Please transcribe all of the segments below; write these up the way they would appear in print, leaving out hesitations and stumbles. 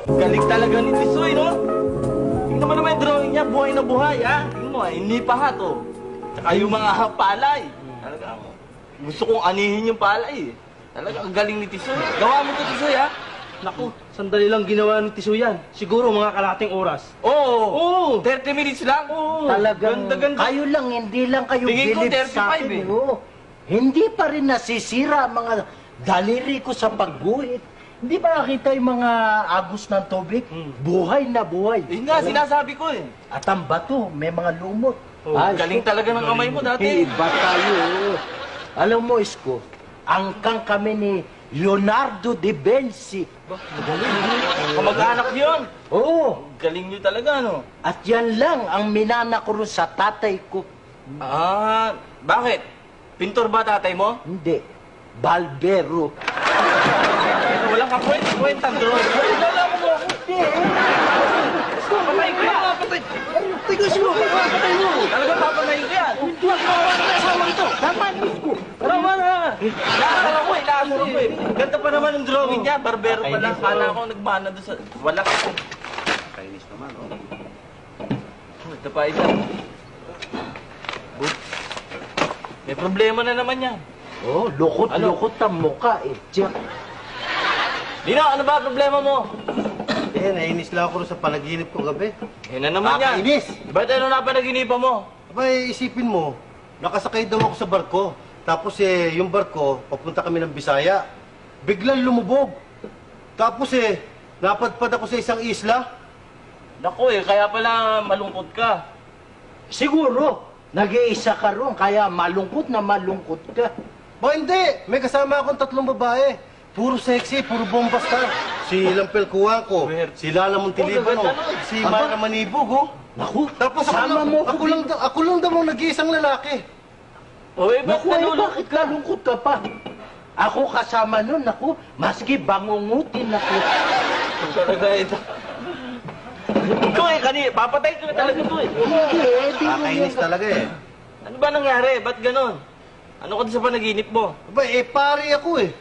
Galing talaga ni Tisoy, no? Tingnan mo naman yung drawing niya, buhay na buhay, ha? Tingnan mo, hindi pa ha, to. Tsaka yung mga palay. Talaga, gusto kong anihin yung palay, eh. Talaga, ang galing ni Tisoy. Gawa mo to, Tisoy, ha? Naku, sandali lang ginawa ni Tisoy yan. Siguro mga kalating oras. Oo! 30 minutes lang? Oo! Talagang Ganda-ganda. kayo lang, hindi lang kayo Tingin ko bilib 35 sa akin. eh. Oo. Hindi pa rin nasisira ang mga daliri ko sa pagguhit. Hindi ba nakita yung mga agos ng tubig? Buhay na buhay. Yun nga, sinasabi ko, eh. At ang bato, may mga lumot. Galing talaga ng kamay mo dati. Iba tayo. Alam mo, Isko, angkang kami ni Leonardo da Vinci. Kamag-anak yun. Oo. Galing nyo talaga, no? At yan lang ang minana ko rin sa tatay ko. Ah, bakit? Pintor ba tatay mo? Hindi. Balbero. Walang kakwenta doon. Wala ko mo. Hindi. Papatay ko yan. Tigos mo. Patay mo. Talagang papatay ko yan. Hindi ako kasama ito. Tama, Isko. Tama na. Inaasar ako eh. Ganda pa naman yung drawing niya. Barbero pa lang. Kala ko nagmana doon sa... Wala ko. Kainis naman, oh. Ito pa isa. May problema na naman yan. Oh, lukot-lukot ang mukha eh. Diyak. Lino, ano ba problema mo? Eh, nainis lang ako sa panaginip ko gabi. Eh na naman yan. Nakainis. Ba't ano na panaginipan mo? Abay, isipin mo, nakasakay daw ako sa barko. Tapos yung barko, papunta kami ng Bisaya. Biglang lumubog. Tapos napadpad ako sa isang isla. Naku kaya pala malungkot ka. Siguro, nag-iisa ka ron, kaya malungkot na malungkot ka. Ba hindi, may kasama akong 3 babae. Puro sexy, puro bombastar. Si Lampel Kuwako, si Lala Montiliban, si Mara Manibog, oh. Naku, Tapos sama mo ako lang daw ang nag-iisang lalaki. O ba't Naku, nalulungkot bakit kalungkot ka pa? Ako kasama nun, naku, maski bangungutin ako. Talaga ito. Ito papatay ko na talaga ito Hindi, Nakakainis talaga eh. Ano ba nangyari? Ba't ganon? Ano ka sa panaginip mo? Aba, pari ako eh.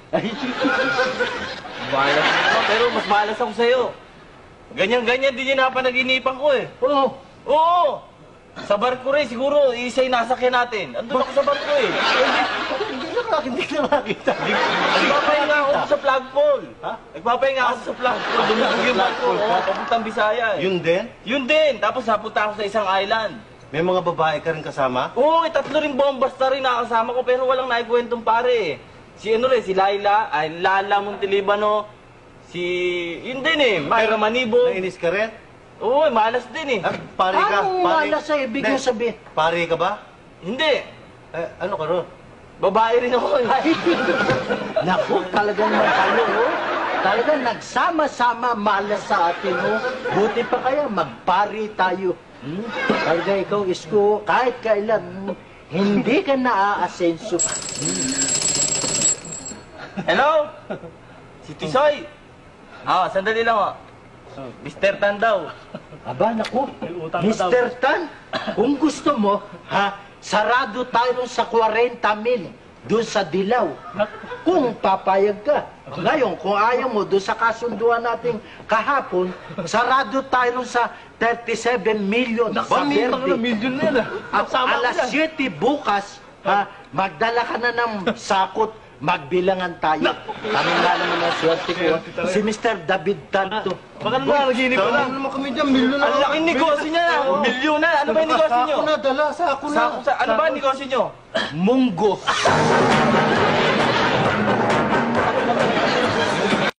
Malas ako, pero mas malas ako sa'yo. Ganyan-ganyan din yung napanaginipan ko eh. Oo. Oo! Sa barko rin, siguro, isa yung nasakyan natin. Andun ako sa barko eh. Hindi na makita. Nagpapahinga ako sa flagpole. Ha? Nagpapahinga ako sa flagpole. Dumugog yung barko. Oo, papuntang Bisaya eh. Yun din? Yun din. Tapos napunta ako sa isang island. May mga babae ka rin kasama? Oo, 3 rin bombastar rin nakasama ko pero walang naikwentong pare eh. Si ano rin, si Laila, ay Lala Montelibano, si... Yun din eh, Myra Manibo. Nainis ka rin? Oo, malas din eh. Ah, pari ka? Anong malas sa ibig mo Hindi. sabihin? Pari ka ba? Hindi. Ano ka ron? Babae rin ako eh. Naku, talagang magkalo, oh. Talagang nagsama-sama malas sa atin, oh. Buti pa kaya magpari tayo. Talaga ikaw, Isko, kahit kailan, hindi ka naaasenso. Hello? Si Tisoy. Sandali lang oh. Mr. Tan daw. Aba, naku, Mr. Tan, kung gusto mo, sarado tayo sa 40,000 doon sa Dilaw. Kung papayag ka. Ngayon, kung ayaw mo, doon sa kasunduan natin kahapon, sarado tayo sa 37 million sa Verde. Million na yan At alas 7 bukas, magdala ka na ng sakot, magbilangan tayo. Kami nga naman ang swerte ko. Si Mr. David Tanto. Baka naman naginip ko lang. Dami naman kami dyan, milyon na. Ang laking negosyo niya. Milyon na. Ano ba yung negosyo niyo? Sa ako na, dala, sa ako na. Ano ba yung negosyo niyo? Munggo.